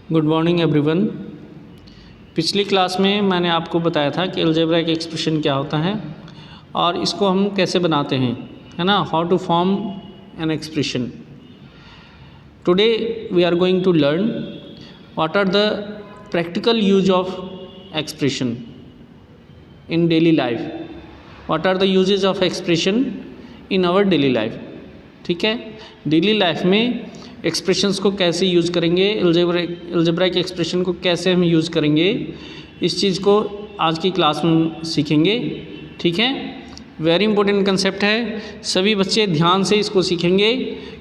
Good morning everyone. पिछली class में मैंने आपको बताया था कि अलजेब्रिक एक्सप्रेशन क्या होता है और इसको हम कैसे बनाते हैं, है ना, how to form an expression. Today we are going to learn what are the practical use of expression in daily life, what are the usages of expression in our daily life. ठीक है, daily life में expressions को कैसे use करेंगे, algebraic expression को कैसे हम use करेंगे, इस चीज़ को आज की क्लास में सीखेंगे। ठीक है, वेरी इंपॉर्टेंट कंसेप्ट है, सभी बच्चे ध्यान से इसको सीखेंगे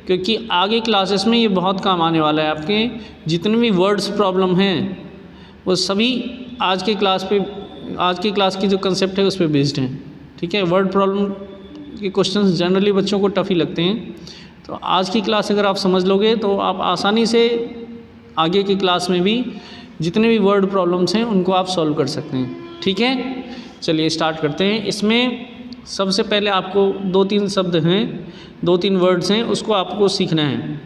क्योंकि आगे क्लासेस में ये बहुत काम आने वाला है। आपके जितने भी वर्ड्स प्रॉब्लम हैं वो सभी आज की क्लास की जो कंसेप्ट है उस पर बेस्ड हैं। ठीक है, वर्ड प्रॉब्लम के क्वेश्चंस जनरली बच्चों को टफ ही लगते हैं, तो आज की क्लास अगर आप समझ लोगे तो आप आसानी से आगे की क्लास में भी जितने भी वर्ड प्रॉब्लम्स हैं उनको आप सॉल्व कर सकते हैं। ठीक है, चलिए स्टार्ट करते हैं। इसमें सबसे पहले आपको 2-3 शब्द हैं, 2-3 वर्ड्स हैं, उसको आपको सीखना है।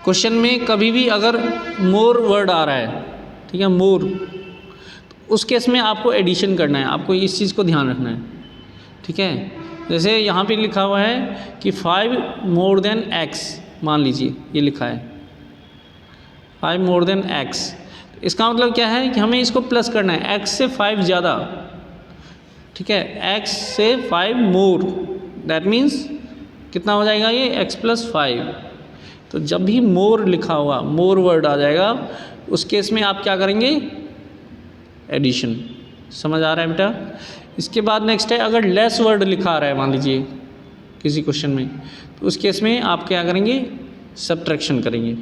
क्वेश्चन में कभी भी अगर मोर वर्ड आ रहा है, ठीक है, मोर, तो उस केस में आपको एडिशन करना है, आपको इस चीज़ को ध्यान रखना है। ठीक है, जैसे यहाँ पे लिखा हुआ है कि 5 मोर देन x, मान लीजिए ये लिखा है 5 मोर देन x, इसका मतलब क्या है कि हमें इसको प्लस करना है, x से 5 ज़्यादा। ठीक है, x से 5 मोर, दैट मीन्स कितना हो जाएगा ये x + 5। तो जब भी मोर लिखा हुआ, मोर वर्ड आ जाएगा, उस केस में आप क्या करेंगे, एडिशन। समझ आ रहा है बेटा। इसके बाद नेक्स्ट है, अगर लेस वर्ड लिखा आ रहा है मान लीजिए किसी क्वेश्चन में, तो उस केस में आप क्या करेंगे, सब्ट्रैक्शन करेंगे।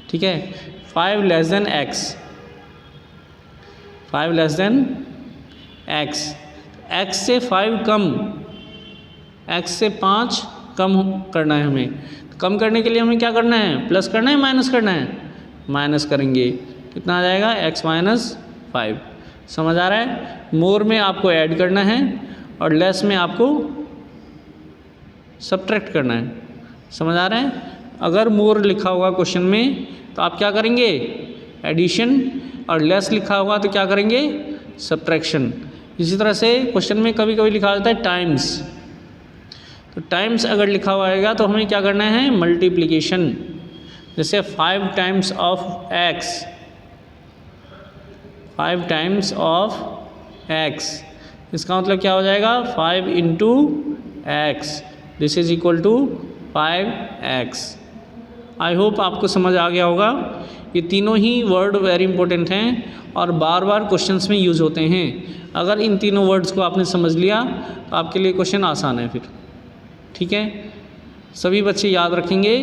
ठीक है, 5 less than x, 5 less than x, x से 5 कम, x से 5 कम करना है हमें। कम करने के लिए हमें क्या करना है, प्लस करना है, माइनस करना है, माइनस करेंगे, कितना आ जाएगा, x - 5। समझ आ रहा है। मोर में आपको ऐड करना है और लेस में आपको सब्ट्रैक्ट करना है। समझ आ रहा है। अगर मोर लिखा होगा क्वेश्चन में तो आप क्या करेंगे, एडिशन, और लेस लिखा होगा तो क्या करेंगे, सब्ट्रैक्शन। इसी तरह से क्वेश्चन में कभी कभी लिखा जाता है टाइम्स, तो टाइम्स अगर लिखा हुआ आएगा तो हमें क्या करना है, मल्टीप्लिकेशन। जैसे 5 times of x, 5 times of x, इसका मतलब क्या हो जाएगा, 5 × x, this is equal to 5x। I hope आपको समझ आ गया होगा। ये तीनों ही वर्ड वेरी इंपॉर्टेंट हैं और बार बार क्वेश्चंस में यूज़ होते हैं। अगर इन तीनों वर्ड्स को आपने समझ लिया तो आपके लिए क्वेश्चन आसान है फिर। ठीक है, सभी बच्चे याद रखेंगे,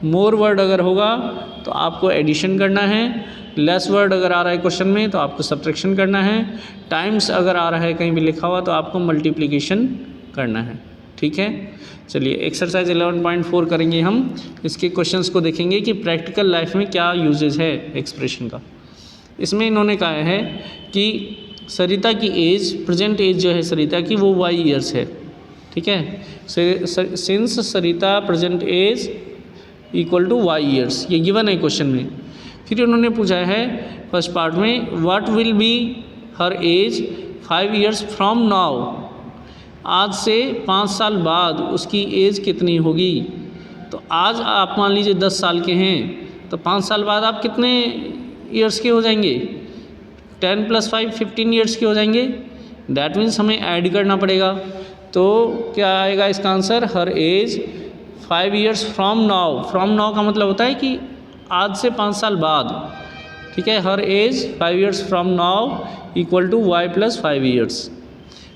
मोर वर्ड अगर होगा तो आपको एडिशन करना है, लेस वर्ड अगर आ रहा है क्वेश्चन में तो आपको सब्ट्रैक्शन करना है, टाइम्स अगर आ रहा है कहीं भी लिखा हुआ तो आपको मल्टीप्लिकेशन करना है। ठीक है, चलिए एक्सरसाइज 11.4 करेंगे हम। इसके क्वेश्चंस को देखेंगे कि प्रैक्टिकल लाइफ में क्या यूजेज है एक्सप्रेशन का। इसमें इन्होंने कहा है कि सरिता की एज, प्रेजेंट एज जो है सरिता की, वो y ईयर्स है। ठीक है, since Sarita present age equal to y years, ये गिवन है क्वेश्चन में। फिर उन्होंने पूछा है फर्स्ट पार्ट में, what will be her age 5 years from now, आज से 5 साल बाद उसकी एज कितनी होगी। तो आज आप मान लीजिए 10 साल के हैं, तो 5 साल बाद आप कितने ईयर्स के हो जाएंगे, 10 + 5 15 ईयर्स के हो जाएंगे। दैट मीन्स हमें ऐड करना पड़ेगा। तो क्या आएगा इसका answer, her age 5 years from now. From now का मतलब होता है कि आज से 5 साल बाद। ठीक है, her age 5 years from now equal to y + 5 years.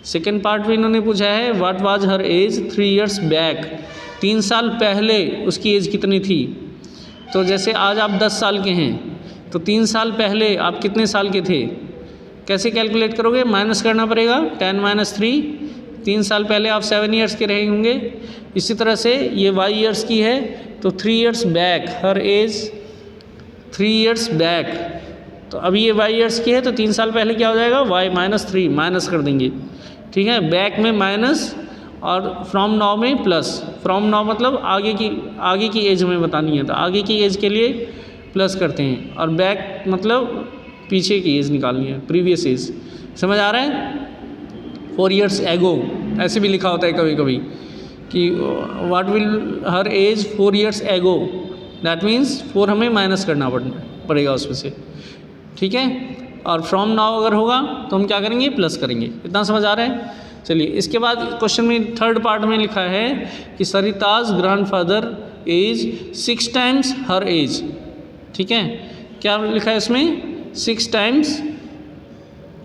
Second part में इन्होंने पूछा है, what was her age 3 years back, 3 साल पहले उसकी एज कितनी थी। तो जैसे आज आप 10 साल के हैं तो 3 साल पहले आप कितने साल के थे, कैसे कैलकुलेट करोगे, माइनस करना पड़ेगा, 10 - 3, 3 साल पहले आप 7 ईयर्स के रहे होंगे। इसी तरह से ये y ईयर्स की है तो 3 ईयर्स बैक, हर एज 3 ईयर्स बैक, तो अभी ये y ईयर्स की है तो 3 साल पहले क्या हो जाएगा, y - 3, माइनस कर देंगे। ठीक है, बैक में माइनस और फ्रॉम नाउ में प्लस। फ्रॉम नाउ मतलब आगे की एज हमें बतानी है, तो आगे की एज के लिए प्लस करते हैं, और बैक मतलब पीछे की एज निकालनी है, प्रीवियस एज। समझ आ रहा है? 4 years एगो ऐसे भी लिखा होता है कभी कभी कि what will her age 4 years ago, that means 4 हमें माइनस करना पड़ेगा उसमें से, ठीक है। और फ्रॉम नाउ अगर होगा तो हम क्या करेंगे, प्लस करेंगे। इतना समझ आ रहा है? चलिए, इसके बाद क्वेश्चन में थर्ड पार्ट में लिखा है कि Sarita's grandfather age 6 times her age, ठीक है। क्या लिखा है इसमें? 6 times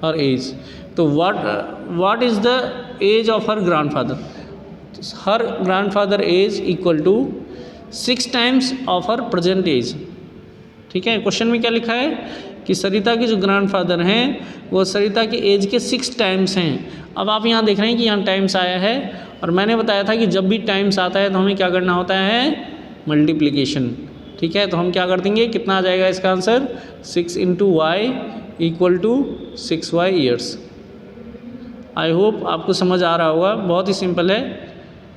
हर एज। तो what is the age of her grandfather? Her grandfather age equal to 6 times of her present age, ठीक है। क्वेश्चन में क्या लिखा है कि सरिता के जो ग्रैंडफादर हैं वो सरिता के एज के 6 times हैं। अब आप यहाँ देख रहे हैं कि यहाँ टाइम्स आया है, और मैंने बताया था कि जब भी टाइम्स आता है तो हमें क्या करना होता है, मल्टीप्लिकेशन, ठीक है। तो हम क्या कर देंगे, कितना आ जाएगा इसका answer, 6 into y equal to 6y years. I hope आपको समझ आ रहा होगा, बहुत ही सिंपल है,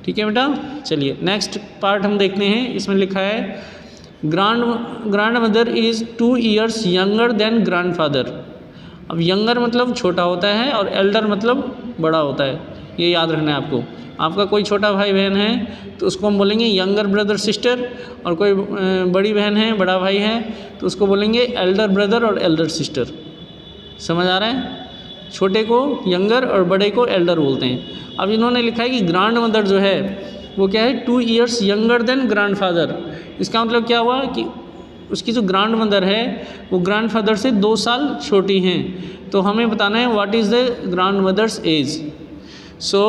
ठीक है बेटा। चलिए नेक्स्ट पार्ट हम देखते हैं। इसमें लिखा है grand mother is 2 years younger than grandfather. अब यंगर मतलब छोटा होता है और एल्डर मतलब बड़ा होता है, ये याद रखना है आपको। आपका कोई छोटा भाई बहन है तो उसको हम बोलेंगे यंगर ब्रदर सिस्टर, और कोई बड़ी बहन है, बड़ा भाई है, तो उसको बोलेंगे एल्डर ब्रदर और एल्डर सिस्टर। समझ आ रहा है? छोटे को यंगर और बड़े को एल्डर बोलते हैं। अब इन्होंने लिखा है कि ग्रैंड मदर जो है वो क्या है, 2 years यंगर देन ग्रैंडफादर। इसका मतलब क्या हुआ कि उसकी जो ग्रैंड मदर है वो ग्रैंडफादर से 2 साल छोटी हैं। तो हमें बताना है what is the grandmother's age. So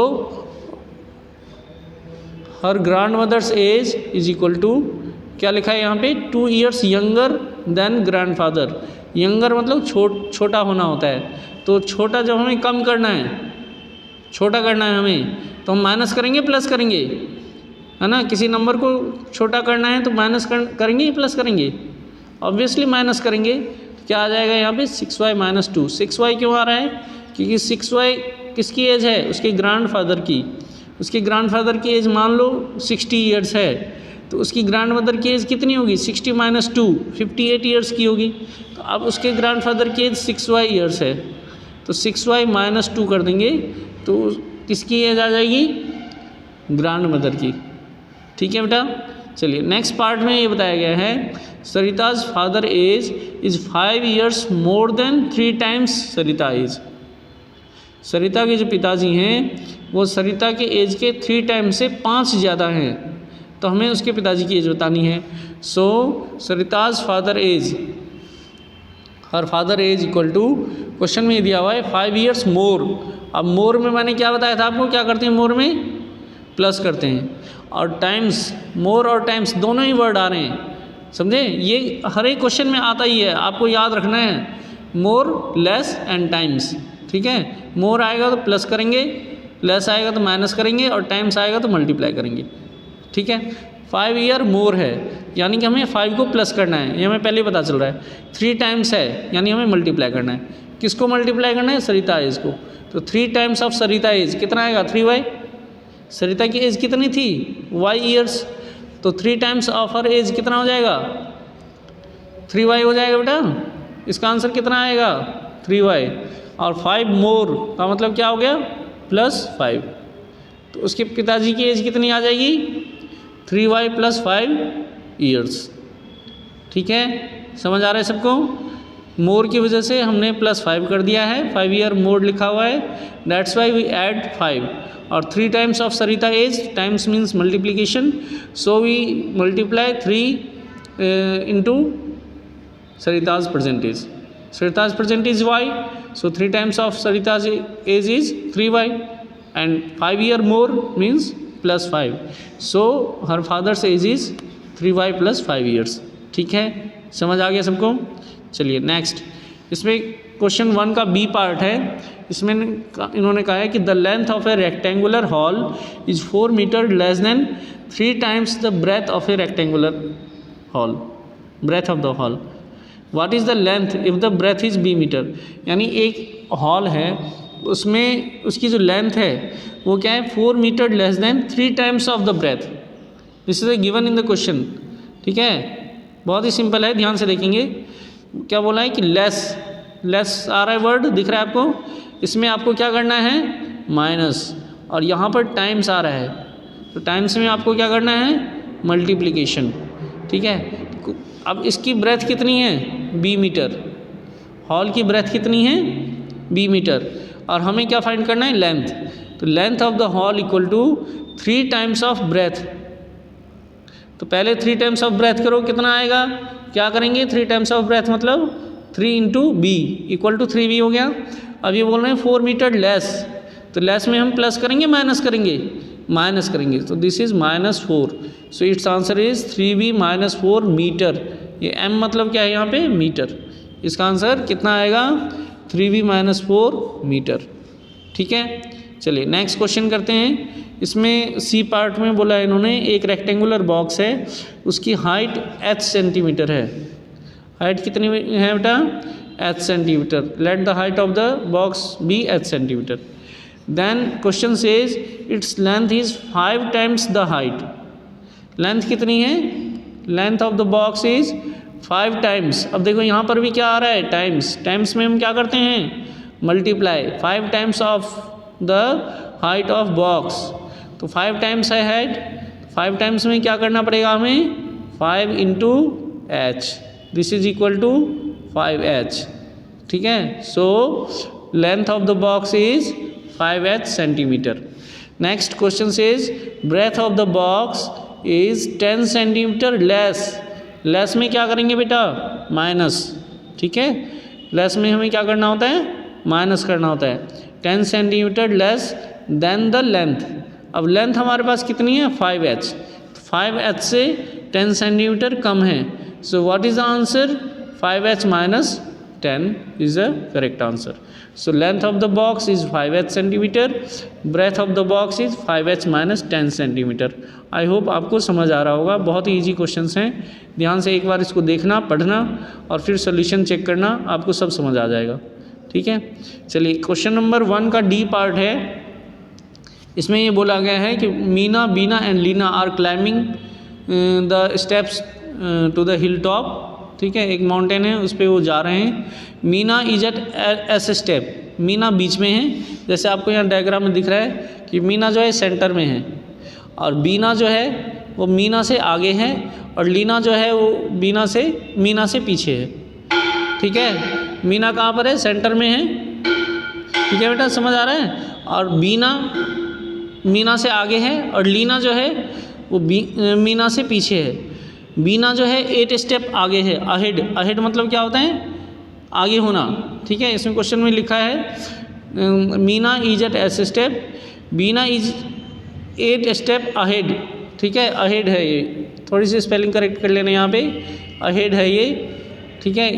her grandmother's age is equal to, क्या लिखा है यहाँ पे, 2 years younger than grandfather. Younger मतलब छोटा होना होता है, तो छोटा जब हमें कम करना है, छोटा करना है हमें, तो हम माइनस करेंगे प्लस करेंगे, है ना। किसी नंबर को छोटा करना है तो माइनस करेंगे या प्लस करेंगे? ऑब्वियसली माइनस करेंगे। तो क्या आ जाएगा यहाँ पे, 6y - 2। 6y क्यों आ रहा है? क्योंकि 6y किसकी एज है, उसके ग्रैंडफादर की। उसके ग्रैंडफादर की एज मान लो 60 years है, तो उसकी ग्रैंड मदर की एज कितनी होगी, 60 - 2 58 years की होगी। तो अब उसके ग्रैंडफादर की एज 6y years है, तो 6y - 2 कर देंगे तो किसकी एज आ जाएगी, ग्रैंड मदर की, ठीक है बेटा। चलिए नेक्स्ट पार्ट में ये बताया गया है Sarita's father age is 5 years more than 3 times Sarita age. Sarita के जो पिताजी हैं वो सरिता के एज के 3 times से 5 ज़्यादा हैं, तो हमें उसके पिताजी की एज बतानी है। So Sarita's father age, her father age equal to, question में दिया हुआ है 5 years मोर। अब मोर में मैंने क्या बताया था आपको, क्या करते हैं मोर में, प्लस करते हैं, और टाइम्स, मोर और टाइम्स दोनों ही वर्ड आ रहे हैं, समझे। ये हर एक क्वेश्चन में आता ही है, आपको याद रखना है, मोर लेस एंड टाइम्स, ठीक है। मोर आएगा तो प्लस करेंगे, लेस आएगा तो माइनस करेंगे, और टाइम्स आएगा तो मल्टीप्लाई करेंगे, ठीक है। 5 year मोर है यानी कि हमें 5 को प्लस करना है, ये हमें पहले पता चल रहा है। 3 times है यानी हमें मल्टीप्लाई करना है। किसको मल्टीप्लाई करना है, सरिता एज को। तो 3 times ऑफ सरिता एज कितना आएगा, 3y। सरिता की एज कितनी थी, y years, तो 3 times ऑफ हर एज कितना हो जाएगा, 3y हो जाएगा बेटा। इसका आंसर कितना आएगा, 3y। और 5 मोर का मतलब क्या हो गया, +5। तो उसके पिताजी की एज कितनी आ जाएगी, 3y + 5 years, ठीक है। समझ आ रहा है सबको? मोर की वजह से हमने +5 कर दिया है, 5 year मोर लिखा हुआ है, दैट्स वाई वी ऐड 5। और 3 times of Sarita age, times means multiplication, so we multiply 3 into Sarita's percentage. Sarita's percentage y, so 3 times of Sarita's age is 3y, and 5 year more means +5, so her father's age is 3y + 5 years, ठीक है। समझ आ गया सबको? चलिए next, इसमें question 1 का B part है। इसमें इन्होंने कहा है कि the length of a rectangular hall is 4 meter less than 3 times the breadth of a rectangular hall, breadth of the hall. What is the length if the breadth is b meter। यानी एक hall है, उसमें उसकी जो length है वो क्या है, 4 meter less than 3 times of the breadth. This is given in the question, ठीक है। बहुत ही सिंपल है, ध्यान से देखेंगे। क्या बोला है कि लेस आ रहा है वर्ड, दिख रहा है आपको। इसमें आपको क्या करना है, माइनस, और यहाँ पर टाइम्स आ रहा है, तो टाइम्स में आपको क्या करना है, मल्टीप्लिकेशन। ठीक है, अब इसकी ब्रेथ कितनी है, b मीटर, हॉल की ब्रेथ कितनी है, b मीटर, और हमें क्या फाइंड करना है, लेंथ। तो length of the hall equal to 3 times of breadth. तो पहले 3 टाइम्स ऑफ ब्रेथ करो, कितना आएगा, क्या करेंगे, 3 टाइम्स ऑफ ब्रेथ मतलब 3 into B equal to 3b हो गया। अब ये बोल रहे हैं 4 मीटर लेस, तो लेस में हम प्लस करेंगे माइनस करेंगे, माइनस करेंगे, तो this is -4। So it's answer is 3b - 4 metre. ये m मतलब क्या है यहाँ पे, मीटर। इसका आंसर कितना आएगा, 3b - 4 मीटर। ठीक है, चलिए नेक्स्ट क्वेश्चन करते हैं। इसमें सी पार्ट में बोला है इन्होंने, एक रेक्टेंगुलर बॉक्स है, उसकी हाइट h सेंटीमीटर है। हाइट कितनी है बेटा, h centimetre. Let the height of the box be h centimetre. Then question says its length is 5 times the height. Length कितनी है, length of the box is 5 times. अब देखो यहाँ पर भी क्या आ रहा है, टाइम्स। टाइम्स में हम क्या करते हैं, multiply, 5 times of the height of box. तो 5 टाइम्स है हाइट, 5 टाइम्स में क्या करना पड़ेगा हमें, 5 into h, this is equal to 5h। ठीक है, so length of the box is 5h centimetre. Next question says breadth of the box is 10 centimetre less. Less में क्या करेंगे बेटा, माइनस। ठीक है, लेस में हमें क्या करना होता है, माइनस करना होता है। 10 centimetre less than the length. अब लेंथ हमारे पास कितनी है, 5h, 5h से 10 सेंटीमीटर कम है। So what is the answer, 5h - 10 is the correct answer. So length of the box is 5h centimetre, breadth of the box is 5h - 10 centimetre. I hope आपको समझ आ रहा होगा, बहुत ही ईजी क्वेश्चंस हैं। ध्यान से एक बार इसको देखना, पढ़ना और फिर सोल्यूशन चेक करना, आपको सब समझ आ जाएगा। ठीक है, चलिए क्वेश्चन नंबर 1 का डी पार्ट है। इसमें ये बोला गया है कि Meena, Beena and Leena are climbing the steps to the hill top. ठीक है, एक माउंटेन है, उस पर वो जा रहे हैं। Meena is at S step, Meena बीच में है, जैसे आपको यहाँ डायग्राम में दिख रहा है कि मीना जो है सेंटर में है, और बीना जो है वो मीना से आगे है, और लीना जो है वो मीना से पीछे है। ठीक है, मीना कहाँ पर है, सेंटर में है। ठीक है बेटा, समझ आ रहा है। और बीना मीना से आगे है, और लीना जो है वो मीना से पीछे है। बीना जो है 8 स्टेप आगे है, अहेड। अहेड मतलब क्या होता है, आगे होना। ठीक है, इसमें क्वेश्चन में लिखा है Meena is at S step, Beena is 8 step ahead. ठीक है, अहेड है ये, थोड़ी सी स्पेलिंग करेक्ट कर लेना यहाँ पे, अहेड है ये। ठीक है,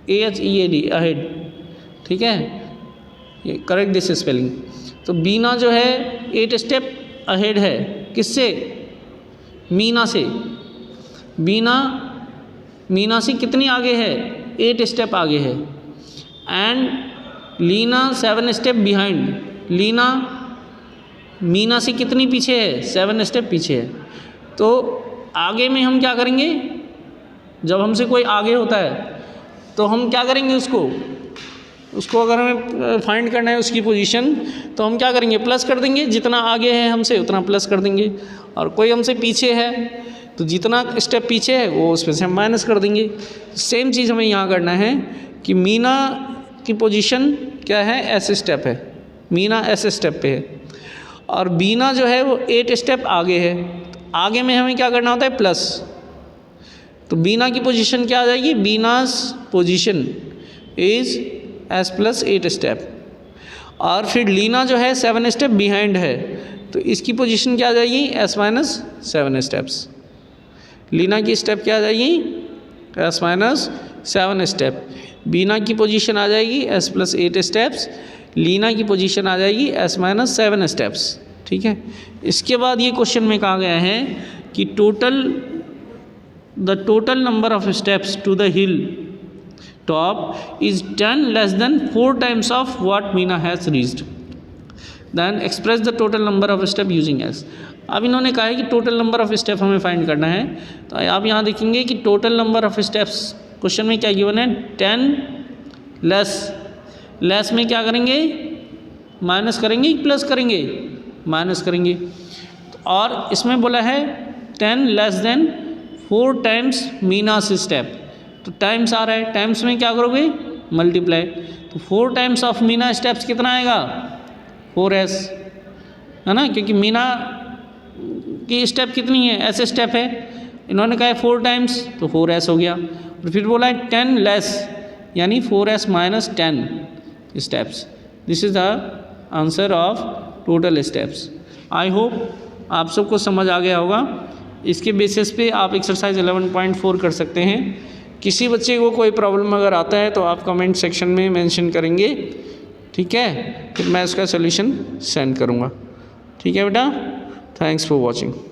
AHEAD अहेड। ठीक है, ये करेक्ट दिस स्पेलिंग। तो बीना जो है 8 स्टेप अहेड है, किससे, मीना से। मीना से कितनी आगे है, 8 स्टेप आगे है। And Leena 7 step behind. Leena Meena से कितनी पीछे है, 7 स्टेप पीछे है। तो आगे में हम क्या करेंगे, जब हमसे कोई आगे होता है तो हम क्या करेंगे, उसको अगर हमें फाइंड करना है उसकी पोजीशन, तो हम क्या करेंगे, प्लस कर देंगे। जितना आगे है हमसे उतना प्लस कर देंगे, और कोई हमसे पीछे है तो जितना स्टेप पीछे है वो उसमें से हम माइनस कर देंगे। सेम चीज़ हमें यहाँ करना है कि मीना की पोजीशन क्या है, एस स्टेप है, मीना एस स्टेप पे है, और बीना जो है वो 8 स्टेप आगे है। तो आगे में हमें क्या करना होता है, प्लस। तो बीना की पोजीशन क्या आ जाएगी, Beena's position is S plus 8 step. और फिर लीना जो है 7 स्टेप बिहाइंड है, तो इसकी पोजीशन क्या आ जाएगी, एस माइनस 7 स्टेप्स। लीना की स्टेप क्या आ जाएगी, एस माइनस 7 स्टेप। बीना की पोजीशन आ जाएगी एस प्लस 8 स्टेप्स, लीना की पोजीशन आ जाएगी एस माइनस 7 स्टेप्स। ठीक है, इसके बाद ये क्वेश्चन में कहा गया है कि the total number of steps to the hill top is 10 less than 4 times of what Meena has reached, then express the total number of step using S. अब इन्होंने कहा है कि टोटल नंबर ऑफ स्टेप हमें फाइंड करना है। तो आप यहाँ देखेंगे कि total number of steps question में क्या गिवन है, 10 लेस में क्या करेंगे, माइनस करेंगे कि प्लस करेंगे, माइनस करेंगे। और इसमें बोला है 10 less than 4 times Meena's step, तो टाइम्स आ रहा है, टाइम्स में क्या करोगे, मल्टीप्लाई। तो 4 टाइम्स ऑफ मीना स्टेप्स कितना आएगा, 4s, है ना, क्योंकि मीना की स्टेप कितनी है, ऐसे स्टेप है, इन्होंने कहा है 4 टाइम्स तो 4s हो गया। और फिर बोला है 10 लेस यानी 4s minus 10 steps. This is the answer of total steps. I hope आप सबको समझ आ गया होगा। इसके बेसिस पे आप एक्सरसाइज 11.4 कर सकते हैं। किसी बच्चे को कोई प्रॉब्लम अगर आता है तो आप कमेंट सेक्शन में मेंशन करेंगे, ठीक है, फिर मैं इसका सॉल्यूशन सेंड करूँगा। ठीक है बेटा, थैंक्स फॉर वॉचिंग।